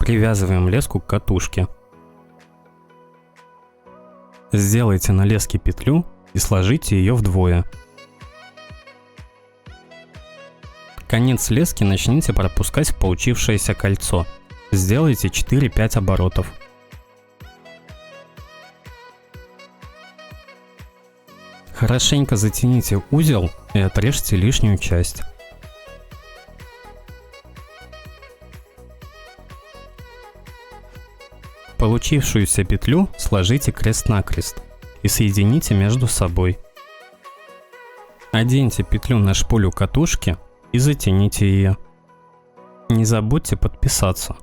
Привязываем леску к катушке. Сделайте на леске петлю и сложите ее вдвое. Конец лески начните пропускать в получившееся кольцо. Сделайте 4-5 оборотов. Хорошенько затяните узел и отрежьте лишнюю часть. Получившуюся петлю сложите крест-накрест и соедините между собой. Оденьте петлю на шпулю катушки и затяните ее. Не забудьте подписаться.